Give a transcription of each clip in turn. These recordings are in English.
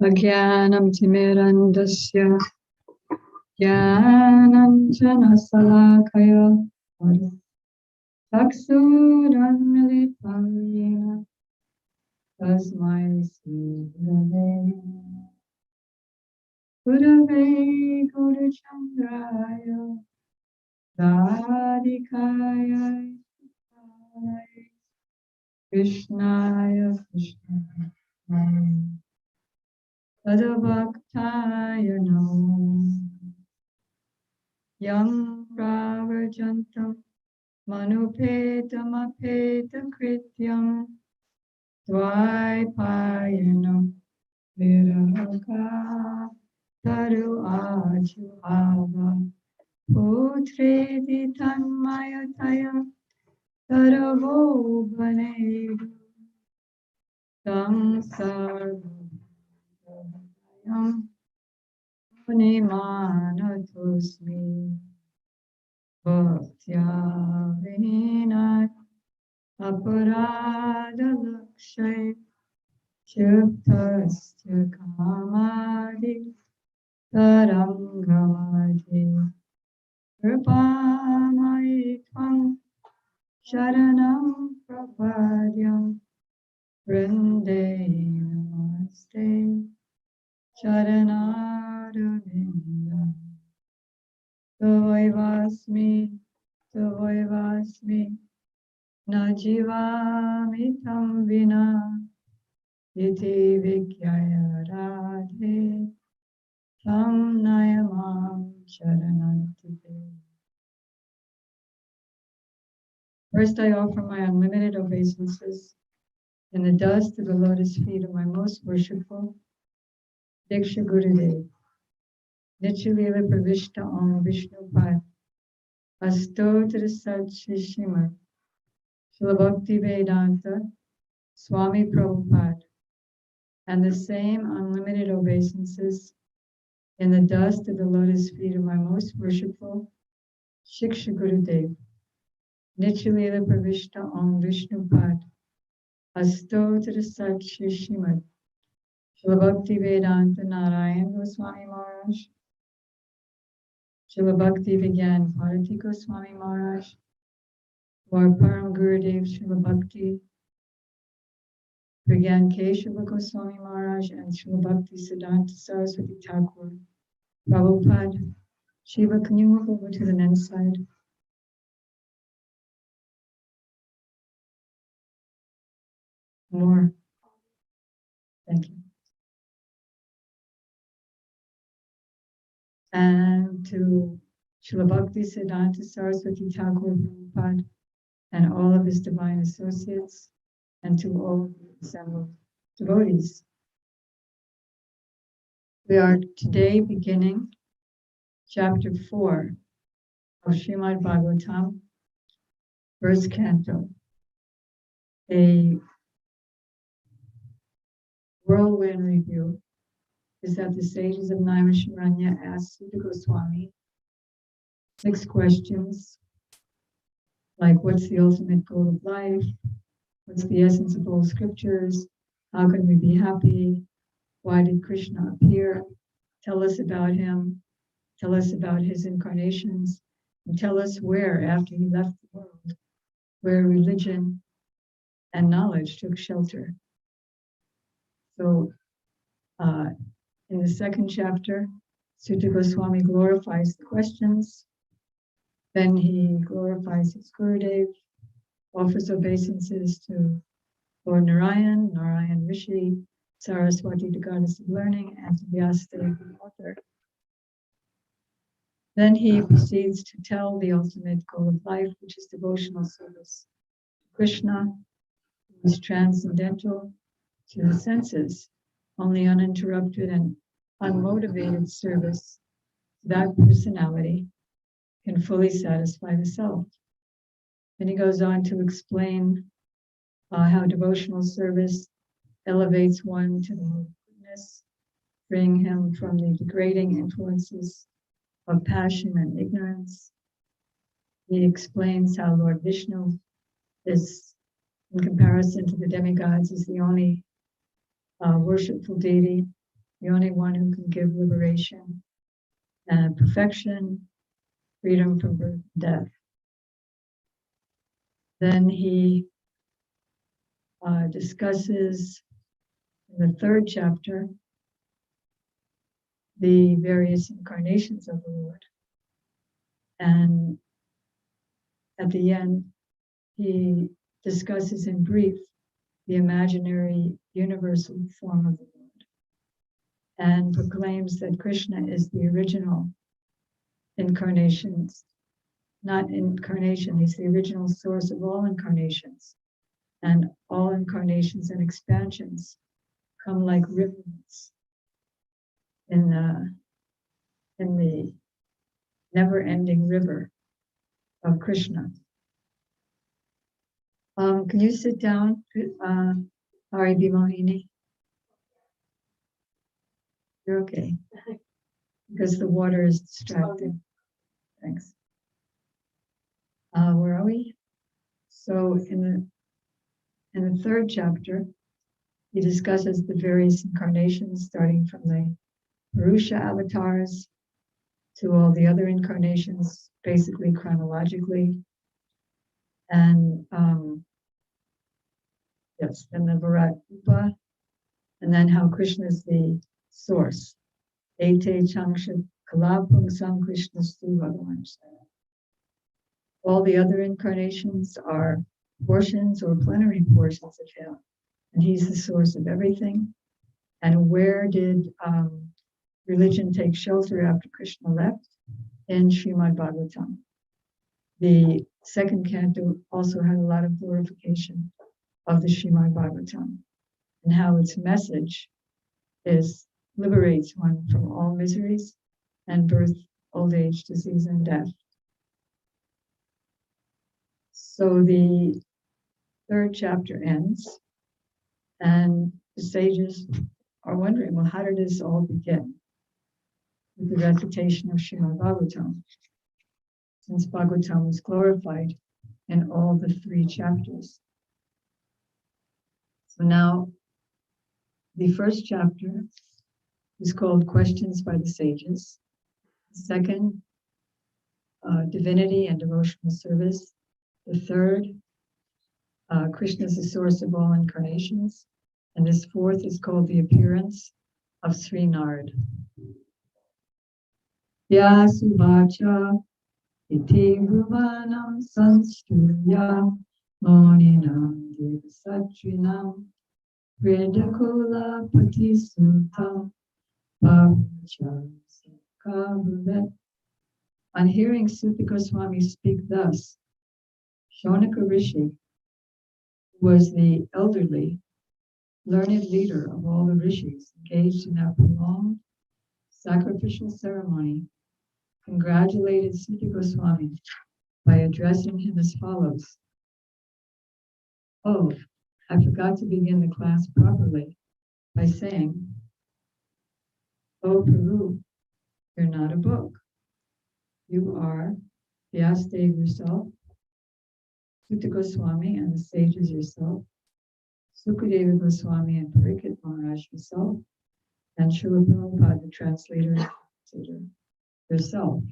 Ajnanam timirandasya Jnanam Janasalakaya Chaksuranmilitam Yena Tasmai Gurave Guruchandraya Radhikaya Krishnaya Krishnaya Tadavaktaya Namo Yam Pravajantam Manupetamapeta Dvaipayanam Viraka Taru Ajuhava Putredi Tanmayataya Taravo Bhanedu Tam Sarvayam Punimanatosmi Bhaktya Vinat Aparadalakshay Chiptasya Kamadi Tarangamadi Kripamai Tvam Sharanam Prapadyam Vrinde Namaste Sharanarvindam Tavaivasmi Najivamitam Vina Iti Vikyaya Radhe Tam Nayamam Sharanantite. First, I offer my unlimited obeisances in the dust of the lotus feet of my most worshipful Diksha Gurudev. Nityalila Pravishta Om Vishnu Pad Astotra Sat Shishimad Srila Bhakti Vedanta Swami Prabhupada, and the same unlimited obeisances in the dust of the lotus feet of my most worshipful Shiksha Gurudev. Nityalila Pravishta Om Vishnu Pad Astotra Sat Shishimad Srila Bhakti Vedanta Narayan Goswami Maharaj, Srila Bhakti Vigyan Bharati Goswami Maharaj, or Param Gurudev Srila Bhakti Vigyan Keshava Goswami Maharaj, and Srila Bhakti Siddhanta Saraswati Thakur Prabhupada. Shiva, can you move over to the men's side? More. Thank you. And to Srila Bhakti Siddhanta Saraswati Thakur Prabhupada and all of his divine associates, and to all of the assembled devotees. We are today beginning chapter 4 of Srimad Bhagavatam, first canto, a whirlwind review is that the sages of Naimisharanya asked Sutta Goswami 6 questions, like what's the ultimate goal of life? What's the essence of all scriptures? How can we be happy? Why did Krishna appear? Tell us about him. Tell us about his incarnations. And tell us where, after he left the world, where religion and knowledge took shelter. So in the second chapter, Sutta Goswami glorifies the questions. Then he glorifies his Gurudev, offers obeisances to Lord Narayan, Narayan Rishi, Saraswati, the goddess of learning, and to Vyasadeva, the author. Then he proceeds to tell the ultimate goal of life, which is devotional service to Krishna, who is transcendental to the senses. Only uninterrupted and unmotivated service to that personality can fully satisfy the self. Then he goes on to explain how devotional service elevates one to the mode of goodness, freeing him from the degrading influences of passion and ignorance. He explains how Lord Vishnu is, in comparison to the demigods, is the only worshipful deity the only one who can give liberation and perfection, freedom from birth and death. Then he discusses in the third chapter the various incarnations of the Lord. And at the end, he discusses in brief the imaginary universal form of the Lord and proclaims that Krishna is the original incarnations, not incarnation, he's the original source of all incarnations. And all incarnations and expansions come like rivers in the never-ending river of Krishna. Can you sit down, Hari Bimohini? You're okay, because the water is distracting. Thanks. Where are we? So in the third chapter, he discusses the various incarnations, starting from the Purusha avatars to all the other incarnations, basically chronologically. And yes, then the Virat Rupa, and then how Krishna is the source. Ete Changsha Kalapam Sam Krishna Stu Bhagavan. All the other incarnations are portions or plenary portions of him. And he's the source of everything. And where did religion take shelter after Krishna left? In Srimad Bhagavatam. The second canto also had a lot of glorification of the Srimad Bhagavatam and how its message liberates one from all miseries and birth, old age, disease, and death. So the third chapter ends, and the sages are wondering, well, how did this all begin? With the recitation of Srimad Bhagavatam, since Bhagavatam was glorified in all the three chapters. So now, the first chapter is called Questions by the Sages. The second, Divinity and Devotional Service. The third, Krishna is the source of all incarnations. And this fourth is called The Appearance of Sri Nard. Yasuvacha iti bhuvanam sanstuya moninam devasatrinam vedakula patisutam bhavacha sakhavuvet. On hearing Suta Goswami speak thus, Shaunaka Rishi, who was the elderly, learned leader of all the rishis engaged in that prolonged sacrificial ceremony, congratulated Suta Goswami by addressing him as follows. Oh, I forgot to begin the class properly by saying, oh, Prabhu, you're not a book. You are Vyasdev yourself, Suta Goswami and the sages yourself, Sukadeva Goswami and Pariksit Maharaj yourself, and Srila Prabhupada, the translator and translator yourself.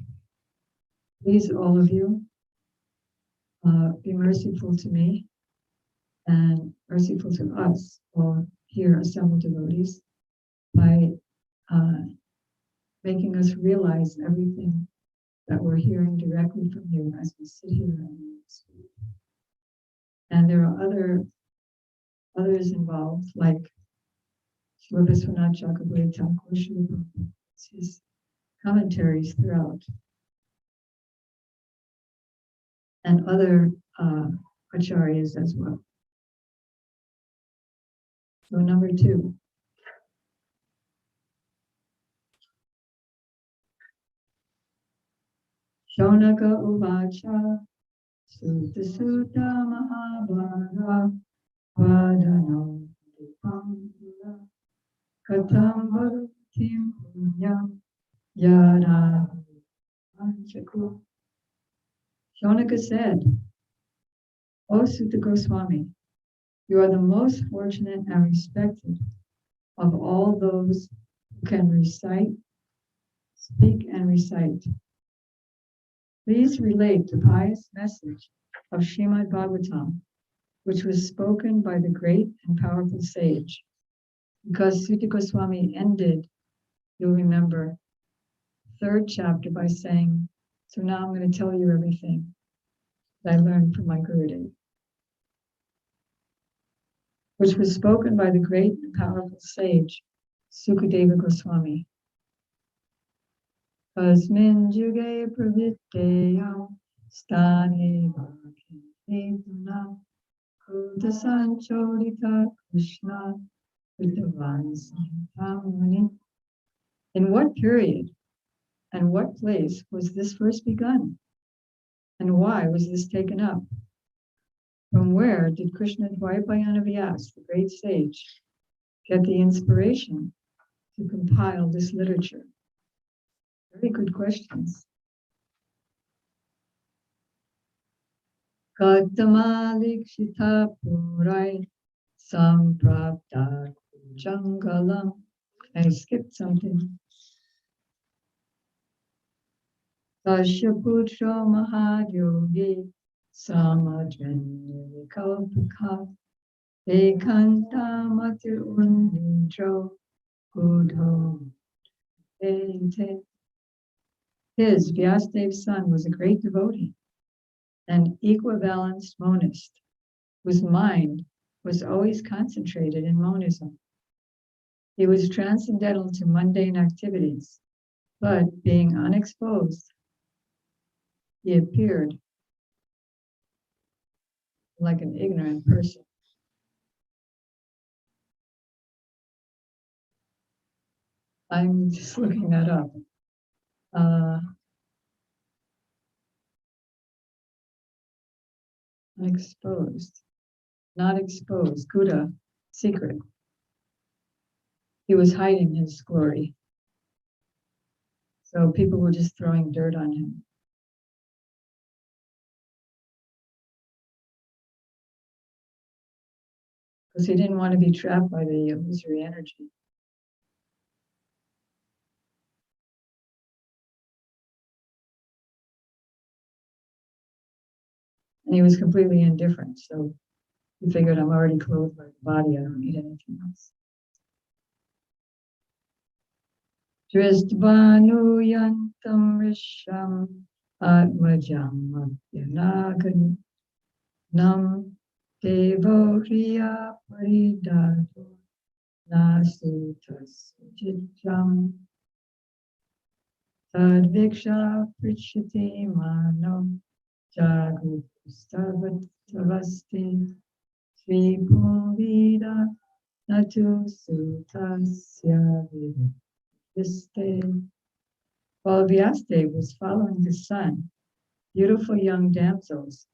Please, all of you, be merciful to me and merciful to us, all here assembled devotees, by making us realize everything that we're hearing directly from you as we sit here and speak. And there are others involved, like Srila Viswanath Chakravarti Thakur, Srila Prabhupada, his commentaries throughout, and other acharyas as well. So number 2. Shaunaka Uvacha Sutta Sutta Mahabhara Vadano Dipamula Katam Bhaktim Punyam Yara Anchaku. Shaunaka said, O Suta Goswami, you are the most fortunate and respected of all those who can recite, speak and recite. Please relate the pious message of Srimad Bhagavatam, which was spoken by the great and powerful sage. Because Suta Goswami ended, you'll remember, third chapter by saying, so now I'm going to tell you everything that I learned from my Gurudev, which was spoken by the great and powerful sage, Sukadeva Goswami. Asmin juge pravitteyam stane bhakti kuta sanchodita Krishna kudavan samtamani. In what period and what place was this first begun? And why was this taken up? From where did Krishna Dvaipayana Vyas, the great sage, get the inspiration to compile this literature? Very good questions. Katamalekshita purai samprapta jangalam. I skipped something. Tashaputra mahadyogi samadrinikalpaka ekanta matir undintro kudho ente. His, Vyasdev's son, was a great devotee, an equibalanced monist, whose mind was always concentrated in monism. He was transcendental to mundane activities, but being unexposed, he appeared like an ignorant person. I'm just looking that up. Unexposed, not exposed, Kuda, secret. He was hiding his glory. So people were just throwing dirt on him. Because he didn't want to be trapped by the illusory energy. And he was completely indifferent. So he figured, I'm already clothed by the body, I don't need anything else. Dristvanu yantam risham atmajam apyanagan nam devohriya paridato nasutas chitram tadviksha prichati mano jagustavatavasti sri bhumvida natu sutasya vidaviste. While Vyasdev was following his son, beautiful young damsels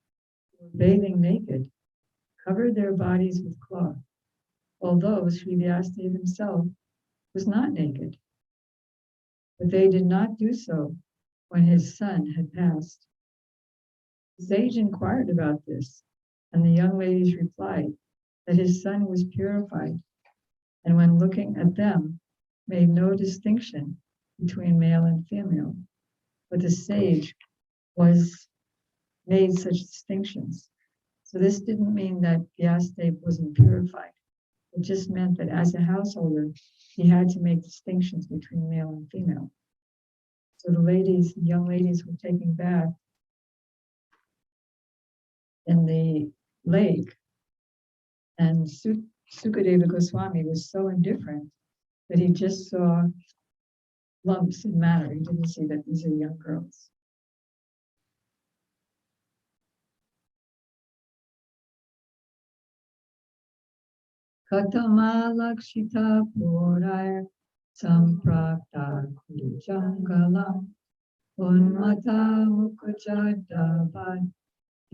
who were bathing naked covered their bodies with cloth, although Sri Vyasdev himself was not naked. But they did not do so when his son had passed. The sage inquired about this, and the young ladies replied that his son was purified, and when looking at them, made no distinction between male and female. But the sage made such distinctions. So this didn't mean that Vyasdev wasn't purified. It just meant that as a householder, he had to make distinctions between male and female. So the young ladies were taking bath in the lake, and Sukadeva Goswami was so indifferent that he just saw lumps in matter. He didn't see that these are young girls. Katamalakshita purai samprapta kujangalam unmata mukujadavat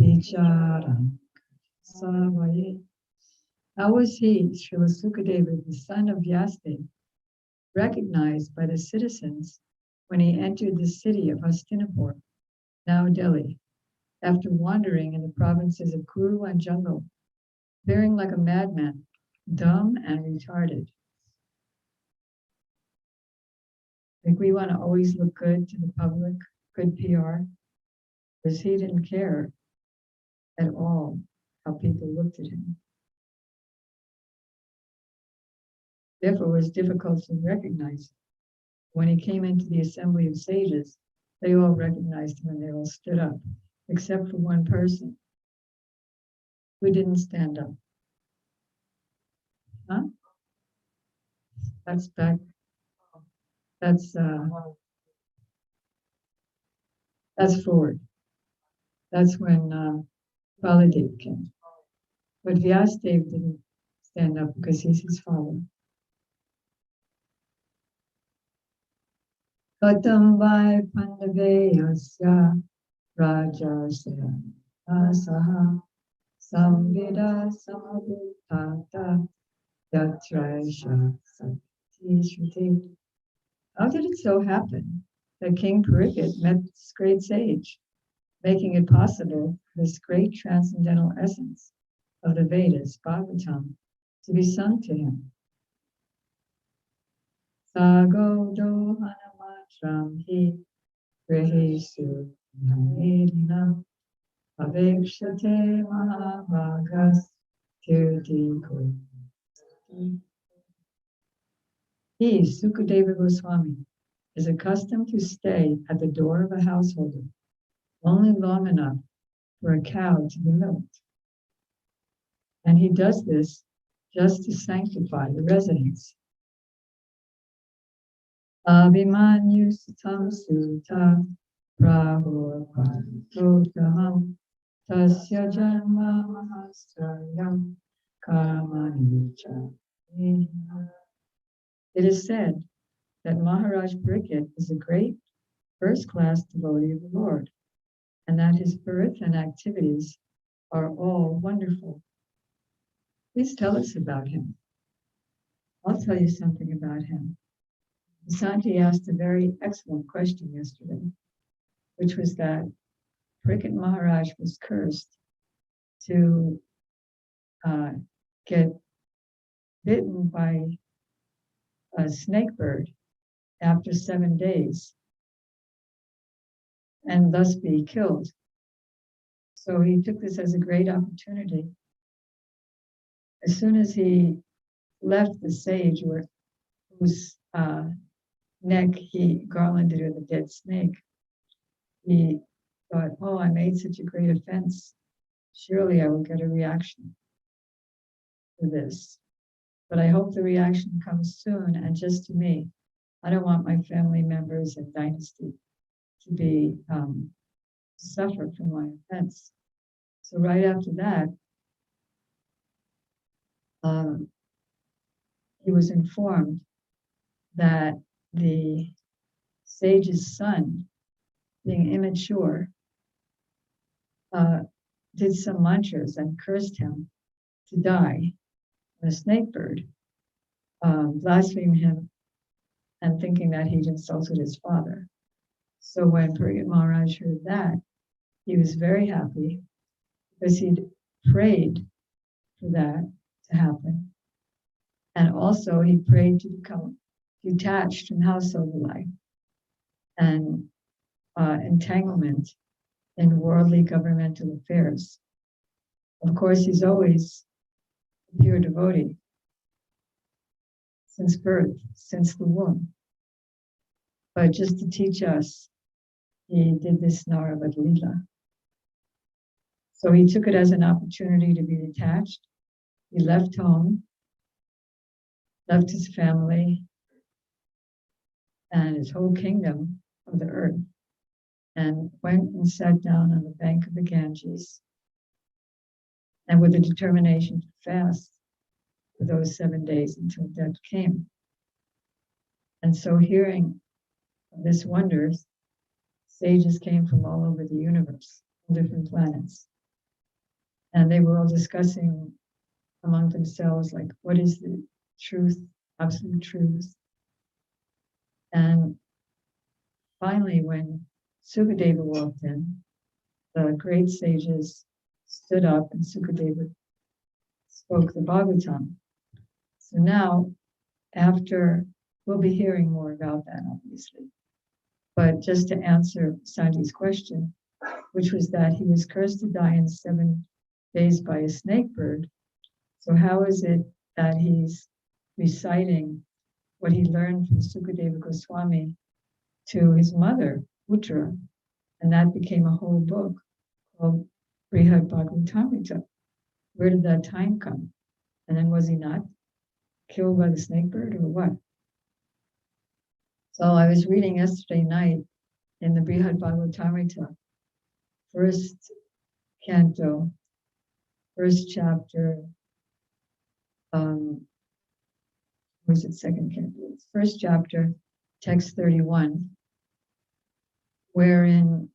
vicharam savaye. How was he, Srila Sukadeva, the son of Vyasdev, recognized by the citizens when he entered the city of Hastinapur, now Delhi, after wandering in the provinces of Kuru and Jungle, appearing like a madman, dumb and retarded? Like we want to always look good to the public, good PR, because he didn't care at all how people looked at him. Therefore, it was difficult to recognize him. When he came into the assembly of sages, they all recognized him and they all stood up, except for one person who didn't stand up. Huh? That's back. That's forward. That's when Baladev came. But Vyasadeva didn't stand up because he's his father. Katam vai pandaveyasya rajasya asaha samvida samabhutata yatraisha sati shruti. How did it so happen that King Parikshit met this great sage, making it possible for this great transcendental essence of the Vedas, Bhagavatam, to be sung to him? Sago do hanamatram hi grihesu namedina avekshate mahabhagas tirtiko. He, Sukadeva Goswami, is accustomed to stay at the door of a householder only long enough for a cow to be milked. And he does this just to sanctify the residence. Abhimanyu sutam sutta prahur parutokaham tasya janma mahasrayam karmani cha. It is said that Maharaj Parikshit is a great first-class devotee of the Lord, and that his birth and activities are all wonderful. Please tell us about him. I'll tell you something about him. Santi asked a very excellent question yesterday, which was that Parikshit Maharaj was cursed to get bitten by a snake bird after 7 days and thus be killed. So he took this as a great opportunity. As soon as he left the sage whose neck he garlanded with a dead snake, he thought, oh, I made such a great offense. Surely I will get a reaction for this. But I hope the reaction comes soon and just to me. I don't want my family members and dynasty to be suffer from my offense. So right after that, he was informed that the sage's son, being immature, did some mantras and cursed him to die. The snake bird blasphemed him and thinking that he'd insulted his father. So when Parikshit Maharaj heard that, he was very happy because he'd prayed for that to happen. And also he prayed to become detached from household life and entanglement in worldly governmental affairs. Of course, he's always a pure devotee since birth, since the womb. But just to teach us, he did this Naravad Leela. So he took it as an opportunity to be detached. He left home, left his family, and his whole kingdom of the earth, and went and sat down on the bank of the Ganges, and with a determination to fast for those 7 days until death came. And so hearing this wonder, sages came from all over the universe, different planets. And they were all discussing among themselves, like, what is the truth, absolute truth? And finally, when Sukadeva walked in, the great sages stood up and Sukadeva spoke the Bhagavatam. So now, after we'll be hearing more about that, obviously. But just to answer Sanji's question, which was that he was cursed to die in 7 days by a snake bird. So how is it that he's reciting what he learned from Sukadeva Goswami to his mother, Uttara? And that became a whole book called Srimad Bhagavatam. Where did that time come? And then was he not killed by the snake bird or what? So I was reading yesterday night in the Brihad Bhagavatamrita, first canto, first chapter, or is it second canto? It's first chapter, text 31, wherein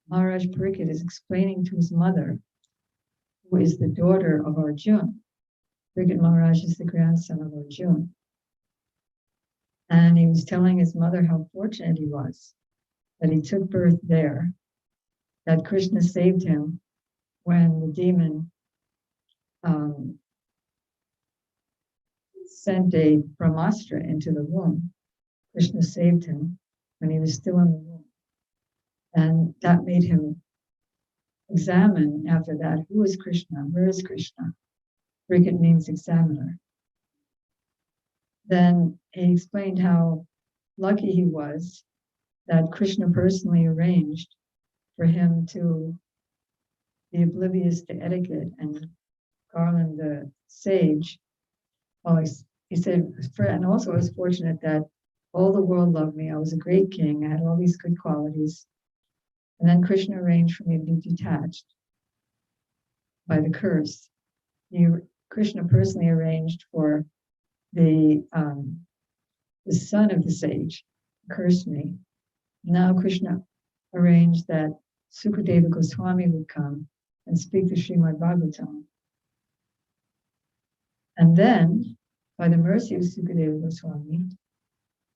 Maharaj Parikshit is explaining to his mother, who is the daughter of Arjuna. Parikshit Maharaj is the grandson of Arjuna. And he was telling his mother how fortunate he was that he took birth there, that Krishna saved him when the demon sent a brahmastra into the womb. Krishna saved him when he was still in the womb. And that made him examine after that, who is Krishna? Where is Krishna? Parikshit means examiner. Then he explained how lucky he was that Krishna personally arranged for him to be oblivious to etiquette and garland the sage. Well, he said, and also I was fortunate that all the world loved me. I was a great king. I had all these good qualities. And then Krishna arranged for me to be detached by the curse. Krishna personally arranged for the son of the sage cursed me. Now Krishna arranged that Sukadeva Goswami would come and speak the Srimad Bhagavatam. And then, by the mercy of Sukadeva Goswami,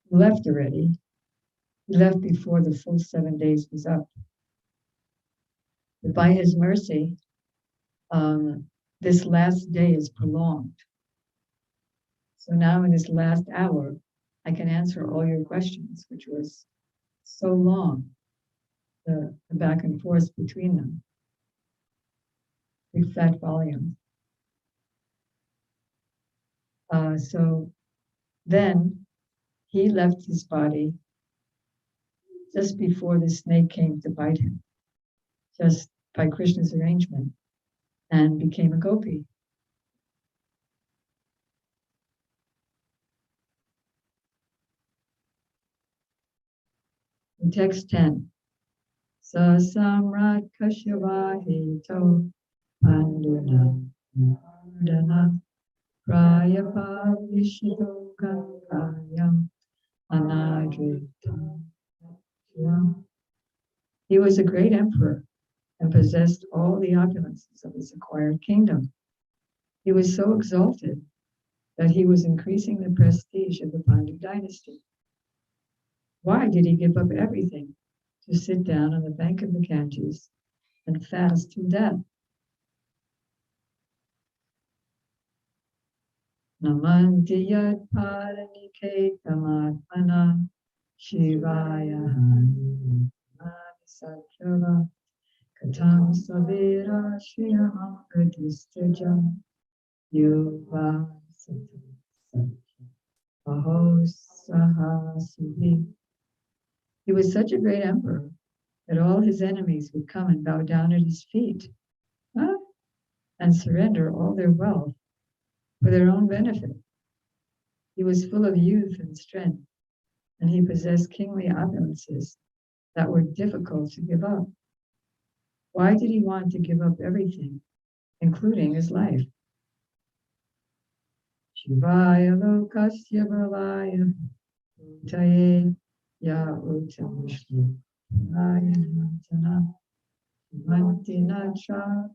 he left already. He left before the full 7 days was up. But by his mercy, this last day is prolonged. So now in this last hour, I can answer all your questions, which was so long, the back and forth between them. Big fat volume. So then he left his body just before the snake came to bite him, just by Krishna's arrangement, and became a gopi. In text 10, Sa Samrat Kashyavahito Panduna Ardana Prayapa Vishito Kankayam Anadrita. He was a great emperor and possessed all the opulences of his acquired kingdom. He was so exalted that he was increasing the prestige of the Pandu dynasty. Why did he give up everything to sit down on the bank of the Ganges and fast till death? Namanti yad paraniketamātmana Shivaya Sakyava Katam Savira Shriyam Gatistaja Yuva Sahasuvi. He was such a great emperor that all his enemies would come and bow down at his feet and surrender all their wealth for their own benefit. He was full of youth and strength, and he possessed kingly opulences that were difficult to give up. Why did he want to give up everything, including his life? Shivaya lokasya balaya utaye ya utamishlu ayana mantina cha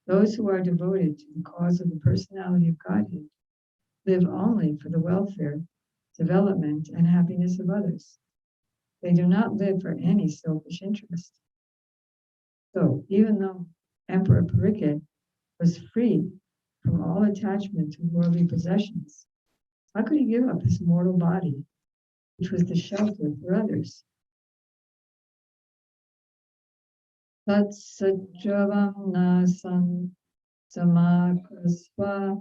Those who are devoted to the cause of the personality of Godhead live only for the welfare, development, and happiness of others. They do not live for any selfish interest. So even though Emperor Parikit was free from all attachment to worldly possessions, how could he give up his mortal body, which was the shelter for others? Tatsajavam nasan samakrasva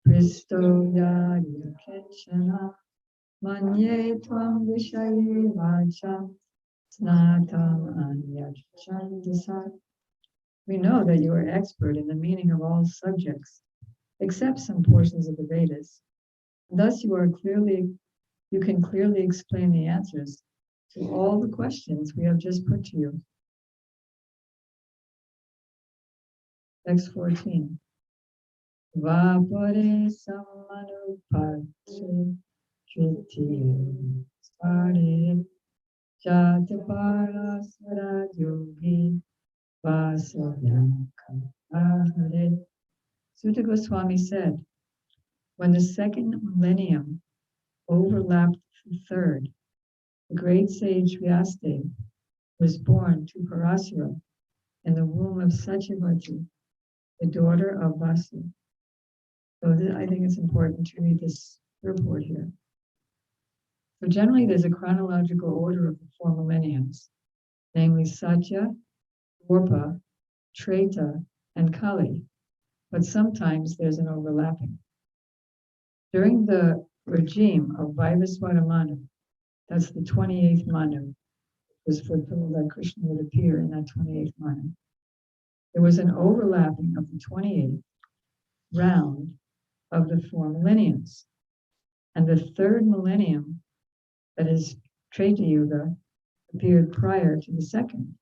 pristoya yakenshana manye tvam vishaye vacham snatam anyachandasa. We know that you are expert in the meaning of all subjects, except some portions of the Vedas. Thus you can clearly explain the answers to all the questions we have just put to you. Text 14. Vapare samanupatse tritiye spare jatapara sarajogi vasavyanka ahare. Sutta Goswami said, when the second millennium overlapped the third, the great sage Vyasadeva was born to Parasura in the womb of Satyavati, the daughter of Vasu. So I think it's important to read this report here. So generally there's a chronological order of the four millenniums, namely Satya, Dwapara, Treta, and Kali, but sometimes there's an overlapping. During the regime of Vaivasvata Manu, that's the 28th Manu, was foretold that Krishna would appear in that 28th Manu. There was an overlapping of the 28th round of the four millenniums. And the third millennium, that is Treta Yuga, appeared prior to the second.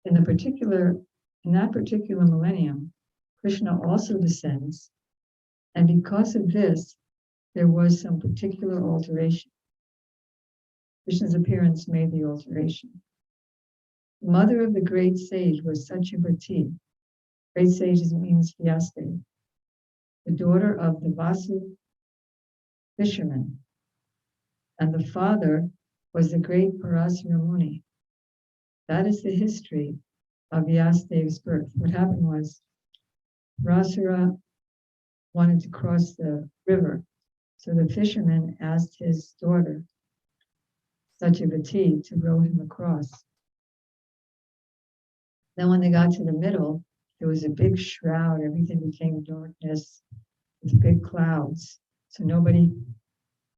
In that particular millennium, Krishna also descends, and because of this, there was some particular alteration. Krishna's appearance made the alteration. The mother of the great sage was Satyavati. Great sage means Vyasadeva, the daughter of the Vasu fisherman. And the father was the great Parasura Muni. That is the history of Vyasadeva's birth. What happened was Parasura wanted to cross the river. So the fisherman asked his daughter, Satyavati, to row him across. Then when they got to the middle, there was a big shroud. Everything became darkness with big clouds. So nobody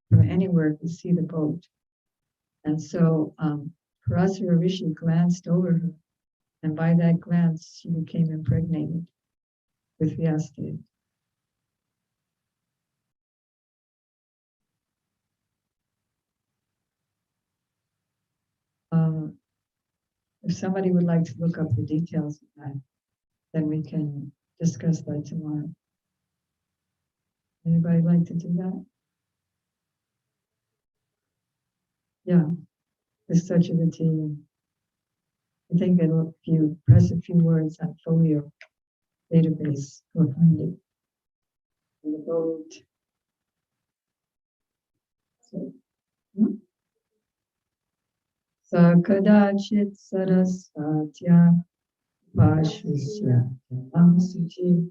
from anywhere could see the boat. And so Parasura Rishi glanced over her. And by that glance, she became impregnated with Vyasadeva. If somebody would like to look up the details of that, then we can discuss that tomorrow. Anybody like to do that? Yeah, it's such a good team. I think that if you press a few words on Folio database, you'll find it. In the boat. So, Sakadachit sarasatya Vashusya Amsuchi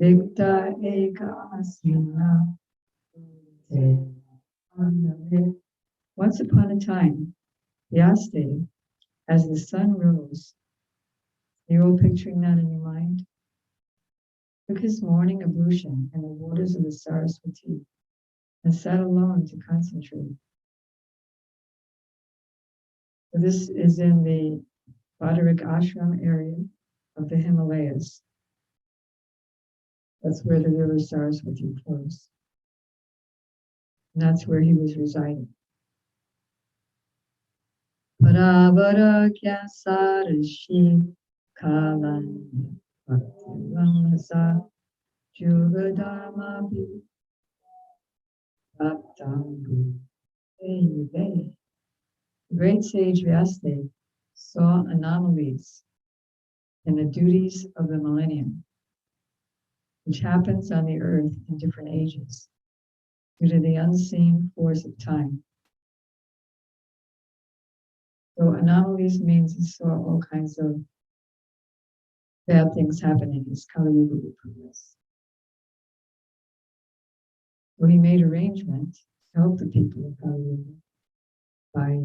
Vikta Eka Asina. Once upon a time, Vyasadeva, as the sun rose, you're all picturing that in your mind, took his morning ablution in the waters of the Saraswati and sat alone to concentrate. So this is in the Badarik Ashram area of the Himalayas. That's where the river Saraswati flows. And that's where he was residing. Paravara Kyasarashi Kalan Bhaktiramasa Jugadharma Bhaktangu. The great sage Vyasadeva saw anomalies in the duties of the millennium, which happens on the earth in different ages due to the unseen force of time. So anomalies means he saw all kinds of bad things happening. His Kali Yuga would progress. So he made arrangements to help the people of Kali Yuga by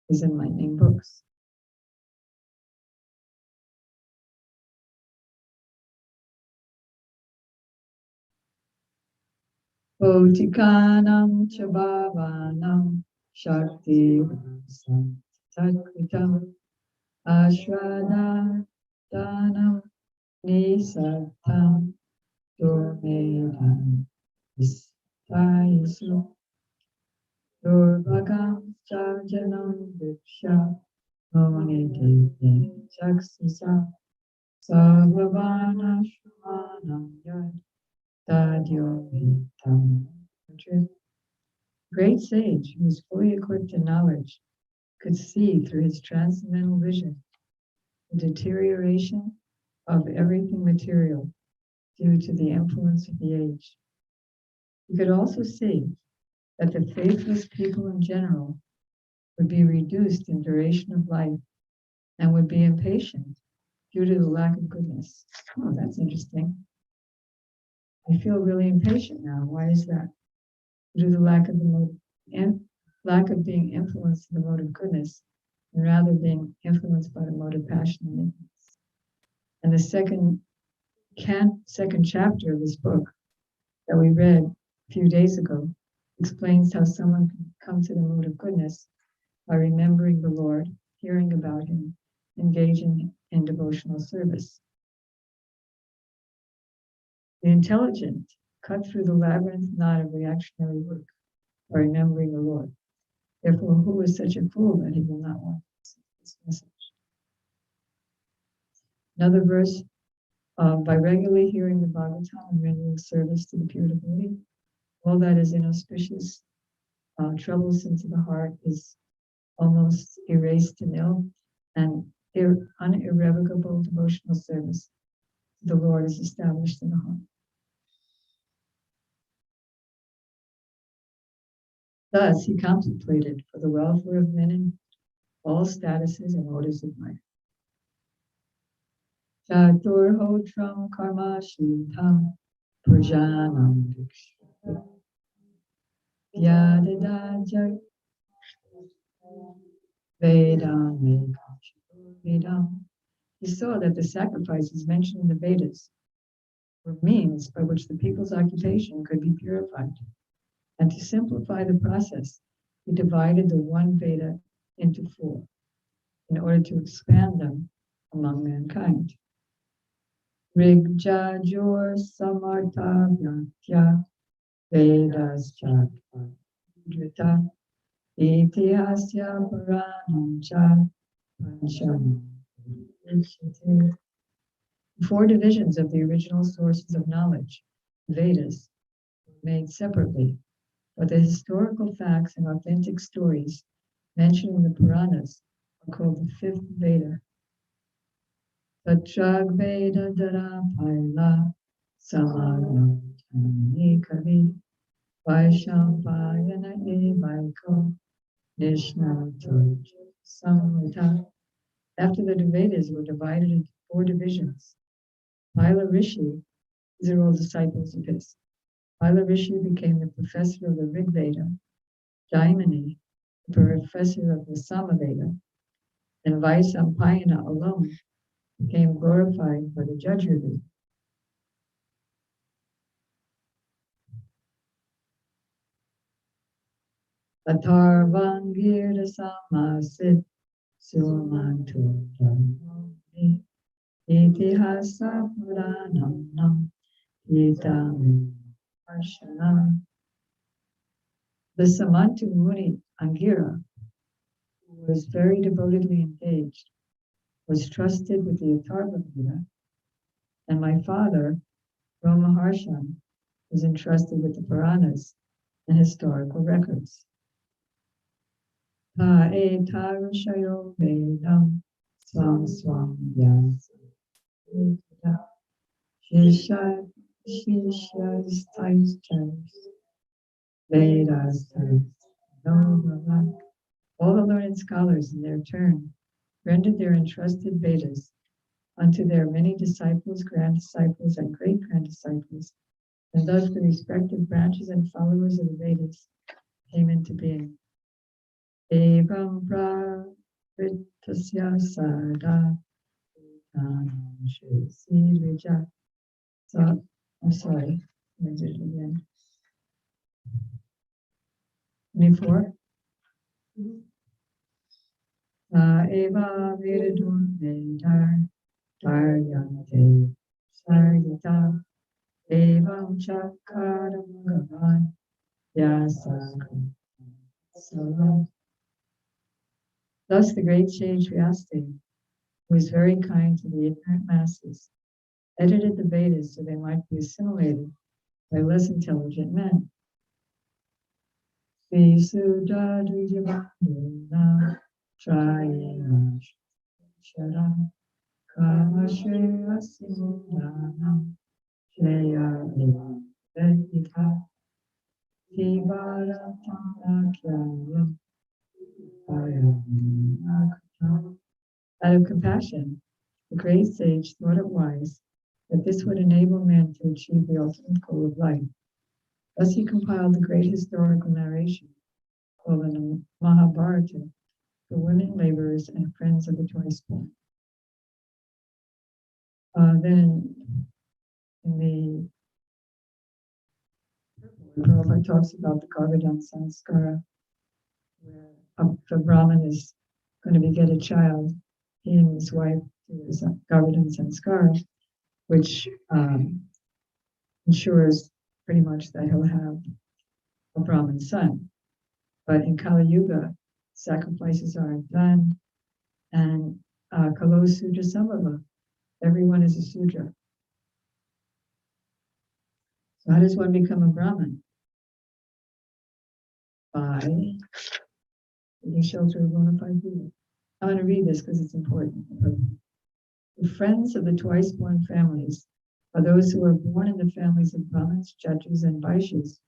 his enlightening books. Bhotikanam chabhavanam shakti tatkritam ashradanam nisatam domedam istayisu durbhagam chajanam viksha monidite chaksusa sarvavana shmanam yad tadyo vitam. Great sage who was fully equipped in knowledge could see through his transcendental vision the deterioration of everything material due to the influence of the age. He could also see that the faithless people in general would be reduced in duration of life and would be impatient due to the lack of goodness. Oh, that's interesting. I feel really impatient now. Why is that? Due to the lack of lack of being influenced in the mode of goodness, and rather being influenced by the mode of passion and ignorance. And the second chapter of this book that we read a few days ago explains how someone can come to the mode of goodness by remembering the Lord, hearing about him, engaging in devotional service. The intelligent cut through the labyrinth knot of reactionary work by remembering the Lord. Therefore, who is such a fool that he will not want this message? Another verse, by regularly hearing the Bhagavatam and rendering service to the pure devotee, all that is inauspicious, troublesome to the heart is almost erased to nil, and unirrevocable devotional service to the Lord is established in the heart. Thus, he contemplated for the welfare of men in all statuses and orders of life. Chaturhotram karma shuddham prajanam dikshati yadadajak vedam. He saw that the sacrifices mentioned in the Vedas were means by which the people's occupation could be purified. And to simplify the process, he divided the one Veda into 4 in order to expand them among mankind. Rigjajor samartha vyantya Vedas chatva itihasya paranam cha pancham. The 4 divisions of the original sources of knowledge, Vedas, were made separately, but the historical facts and authentic stories mentioned in the Puranas are called the 5th Veda. Tatrag Veda Dara Paila Samana Kavi Vaishampayana Evaiko Nishnato Samhita. After the Vedas were divided into 4 divisions, Paila Rishi, these are all disciples of his. Paila Rishi became the professor of the Rig Veda, Jaimini, the professor of the Samaveda, and Vaisampayana alone became glorified by the Yajurveda. Atharvangirda Samasit Sumantu Dhammi Itihasa Puranam Nam Itami Arshanam. The Samantu Muni Angira, who was very devotedly engaged, was trusted with the Atharva Veda, and my father, Ramaharshan, was entrusted with the Puranas and historical records. Ta etarashayo vedam swam swam yasa shishya shishyas vedas novavak All the learned scholars in their turn rendered their entrusted Vedas unto their many disciples, grand disciples, and great grand disciples, and thus the respective branches and followers of the Vedas came into being. Evam pravritasya sada Sirija. So, I'm sorry, let me do it again. 24. Eva viridun vedar daryante sargita evam chakaram gavan yasakam salam. Thus the great sage Vyasdev, who was very kind to the ignorant masses, edited the Vedas so they might be assimilated by less intelligent men. Visudadujavanduna Trayena Sharam Kamashreya Simudanam Jaya Vedika Tivaratanakyayam Out of compassion, the great sage thought it wise that this would enable men to achieve the ultimate goal of life. Thus he compiled the great historical narration called the Mahabharata for women laborers and friends of the twice born. Then in the Prabhupada talks about the Garbhadan Sanskara, where the Brahmin is going to beget a child, he and his wife do his Garbhadan Sanskara, which ensures pretty much that he'll have a Brahmin son. But in Kali Yuga, sacrifices aren't done, and Kalo Sudra Sambhava, everyone is a Sudra. So how does one become a Brahmin? By taking shelter of bona fide Buddha. I'm going to read this because it's important. The friends of the twice born families are those who are born in the families of Brahmins, Kshatriyas, and Vaishyas,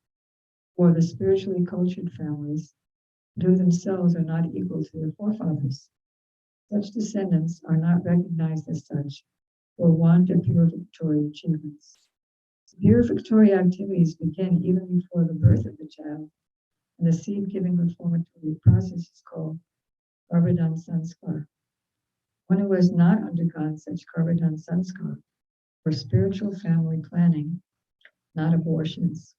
or the spiritually cultured families, who themselves are not equal to their forefathers. Such descendants are not recognized as such for want of purificatory achievements. Purificatory activities begin even before the birth of the child, and the seed-giving reformatory process is called Garbhadan Sanskar. One who has not undergone such Garbhadan Sanskar, or spiritual family planning, not abortions,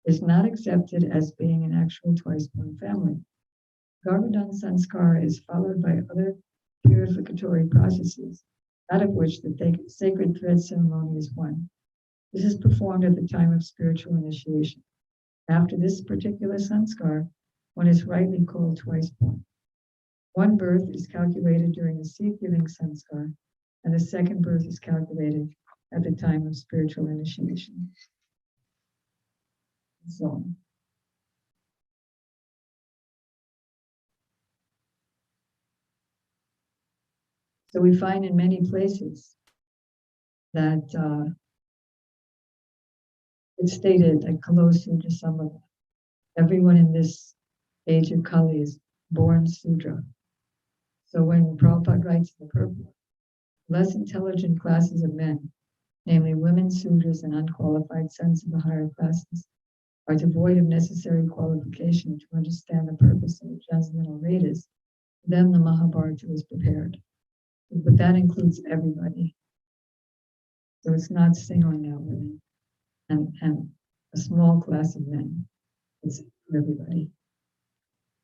is not accepted as being an actual twice-born family. Garbhadan Sanskar is followed by other purificatory processes, out of which the sacred thread ceremony is one. This is performed at the time of spiritual initiation. After this particular sanskar, one is rightly called twice born. One birth is calculated during the seed-giving sanskar, and the second birth is calculated at the time of spiritual initiation. And so on. So we find in many places that it's stated that Kalo Sudra Sambhava, everyone in this age of Kali is born Sudra. So when Prabhupada writes in the purport, less intelligent classes of men, namely women, Sudras, and unqualified sons of the higher classes, are devoid of necessary qualification to understand the purpose of the transcendental Vedas, then the Mahabharata was prepared. But that includes everybody. So it's not singling out women and a small class of men. It's for everybody.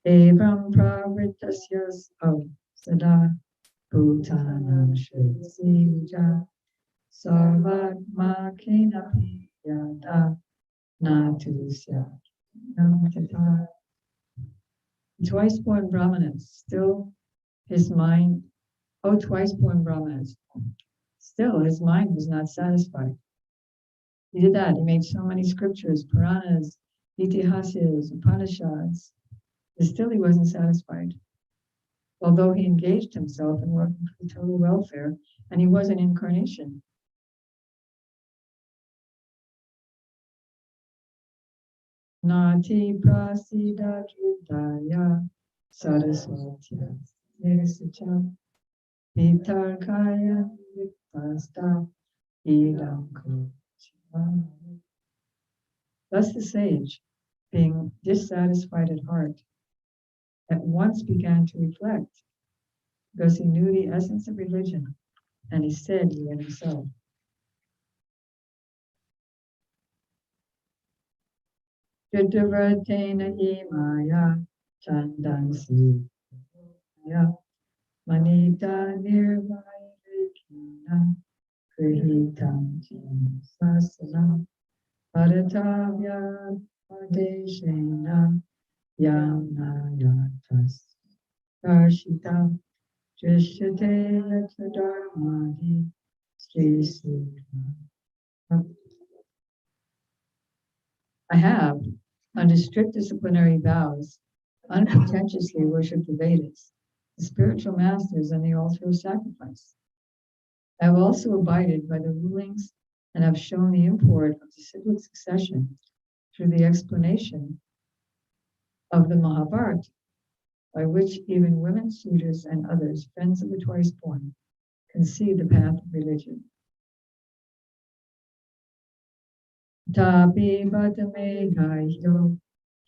Evam pravritasya sada bhutanam shritsija sarvatma kenapi yada natusya namtata. Twice born Brahmanas, still his mind, twice born Brahmanas, still his mind was not satisfied. He did that. He made so many scriptures, Puranas, Itihasas, Upanishads, but still he wasn't satisfied. Although he engaged himself in working for the total welfare, and he was an incarnation. Nati prasida dridaya Saraswatya Nirsacha Vitarkaya Vikpasta Idam Kuchima. Thus the sage, being dissatisfied at heart, at once began to reflect, because he knew the essence of religion, and he said within himself, Chittavartena Himaya Chandansi Manita Nirvairikina Krihitam Sasana Paratavya Padeshena Yamnayatas Darshita Jishate Yatadharmadi Sri Sudha. I have, under strict disciplinary vows, unpretentiously worshipped the Vedas, the spiritual masters, and the altar of sacrifice. I have also abided by the rulings and have shown the import of the cyclic succession through the explanation of the Mahabharata, by which even women suitors and others, friends of the twice born, can see the path of religion. Tapi batame gayo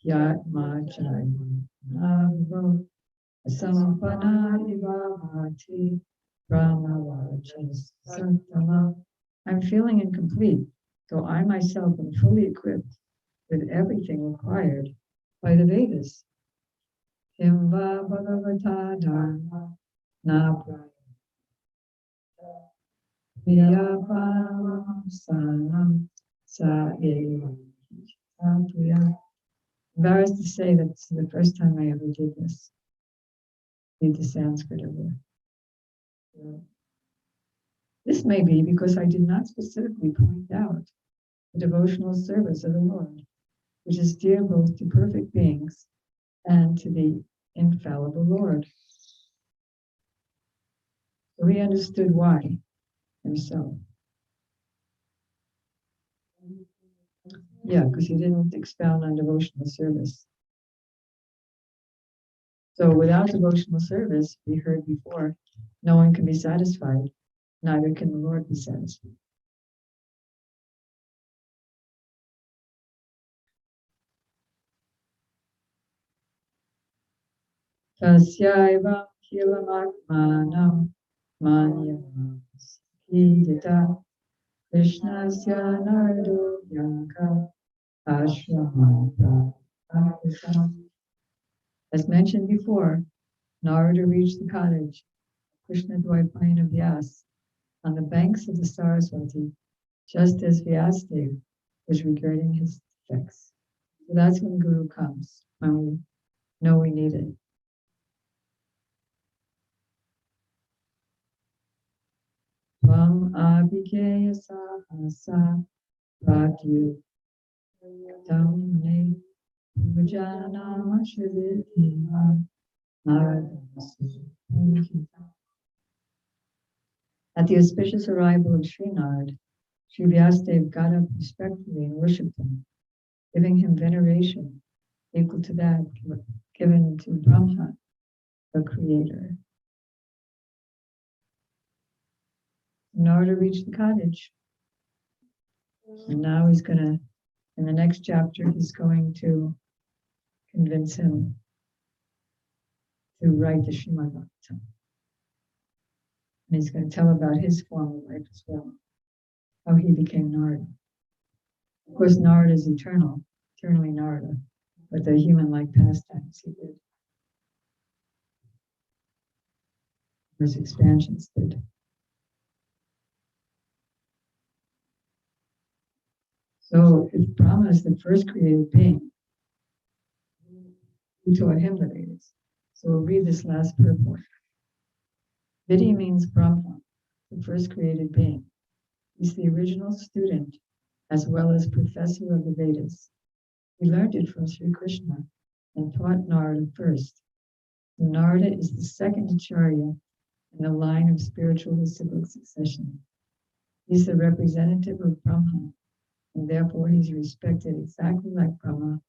yatma chayavro asampana ivavati brahmavachas sattama. I'm feeling incomplete, though I myself am fully equipped with everything required by the Vedas. Himva bhagavata dharma na priyaparam sanam sa eva. Embarrassed to say that this is the first time I ever did this. Read the Sanskrit of it. This may be because I did not specifically point out the devotional service of the Lord, which is dear both to perfect beings and to the infallible Lord. So he understood why himself. Yeah, because he didn't expound on devotional service. So without devotional service, we heard before, no one can be satisfied, neither can the Lord be satisfied. Tasyaivam kilamatmanam manyamastidita Krishnasya nardo yaka ashramam. As mentioned before, Narada reached the cottage of Krishna Dvaipayana Vyas on the banks of the Saraswati, just as Vyasadeva was regarding his defects. So that's when the Guru comes, when we know we need it. Tvam abhikeya sahasa pratyu tamne pujanama shrividhima naradamasi. At the auspicious arrival of Srinad, Sri Vyasadeva got up respectfully and worshipped him, giving him veneration equal to that given to Brahma, the creator. Narada reached the cottage, and now he's going to, in the next chapter, he's going to convince him to write the Srimad Bhagavatam. And he's going to tell about his former life as well, how he became Narada. Of course, Narada is eternal, eternally Narada, but the human-like pastimes he did. His expansions did. So if Brahma is the first created being, who taught him the Vedas? So we'll read this last purport. Vidhi means Brahma, the first created being. He's the original student as well as professor of the Vedas. He learned it from Sri Krishna and taught Narada first. So Narada is the second Acharya in the line of spiritual disciplic succession. He's the representative of Brahma, and therefore he's respected exactly like Brahma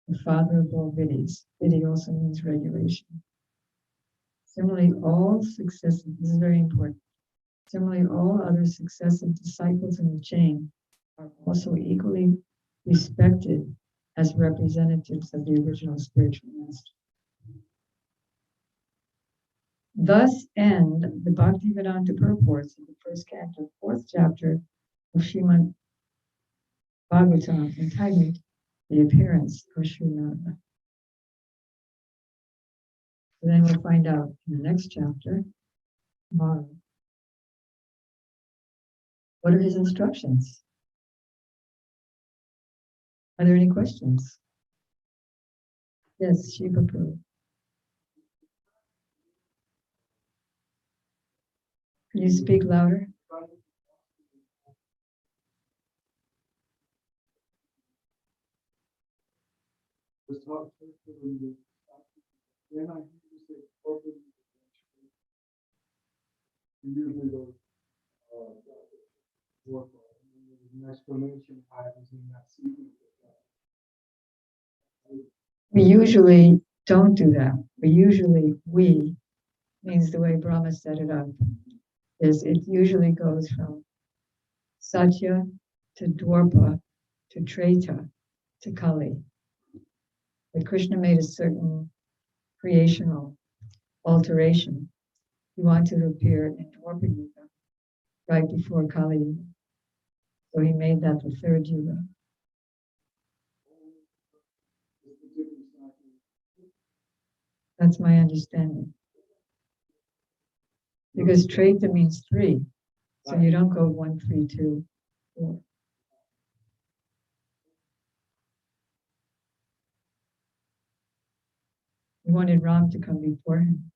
the father of all vidis. Vidi also means regulation. Similarly, all successive, this is very important. Similarly, all other successive disciples in the chain are also equally respected as representatives of the original spiritual master. Thus end the Bhaktivedanta purports of the first canto, fourth chapter of Srimad Bhagavatam, entitled The Appearance of Sri Narada. Then we'll find out in the next chapter tomorrow. What are his instructions? Are there any questions? Yes, Shiva Prabhu. Can you speak louder? Usually those work an explanation why it was in that sequence. We usually don't do that. We means the way Brahma set it up, is it usually goes from Satya to Dwarpa to Treta to Kali. But Krishna made a certain creational alteration. He wanted to appear in Dwarpa Yuga, right before Kali Yuga. So he made that the third Yuga. That's my understanding. Because Treta means three. So you don't go 1, 3, 2, 4. He wanted Ram to come before him.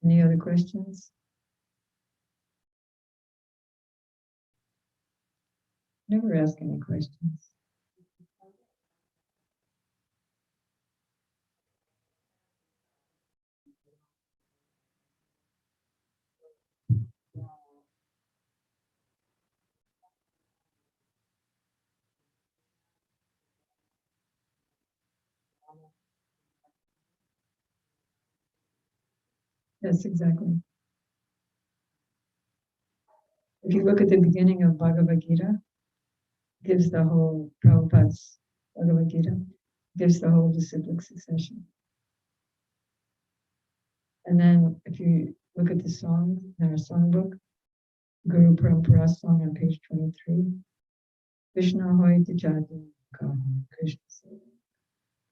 Any other questions? Never ask any questions. Yes, exactly. If you look at the beginning of Bhagavad Gita, it gives the whole Prabhupada's Bhagavad Gita, gives the whole disciplic succession. And then if you look at the song in our songbook, Guru Parampara song on page 23, Krishna hoy tijati Krishna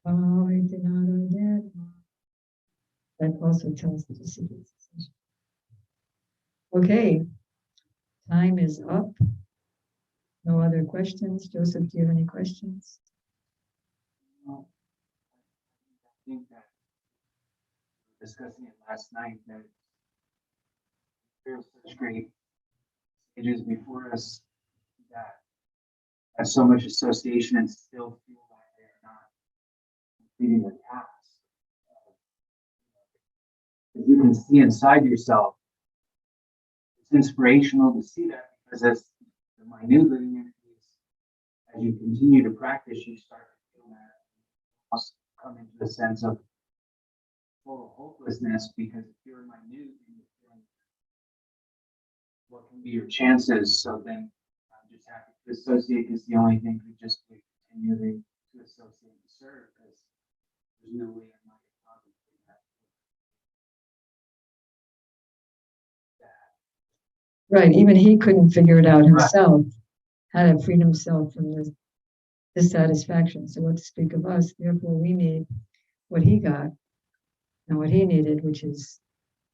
hoy tinara. That also tells the disciplic succession. Okay, time is up. No other questions. Joseph, do you have any questions? No. I think that we were discussing it last night that there's such great sages before us that have so much association and still feel like they are not completing the task. If you can see inside yourself, it's inspirational to see that, because as the minute living entities, as you continue to practice, you start to feel that also come into the sense of total hopelessness, because if you're minute and you're feeling what can be your chances, so then I'm just happy to associate, because the only thing we just continue to associate and serve, because there's no way I'm not going to that. Right, even he couldn't figure it out himself, how to free himself from this dissatisfaction. So what to speak of us? Therefore, we need what he got and what he needed, which is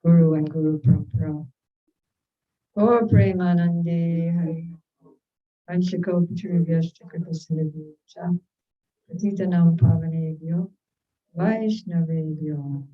Guru and Guru Parampara. Or Premanandi Hari Anshiko Patrivyashta Kripasidabhya Patitanam Pavanebhyo Vaishnavebhyo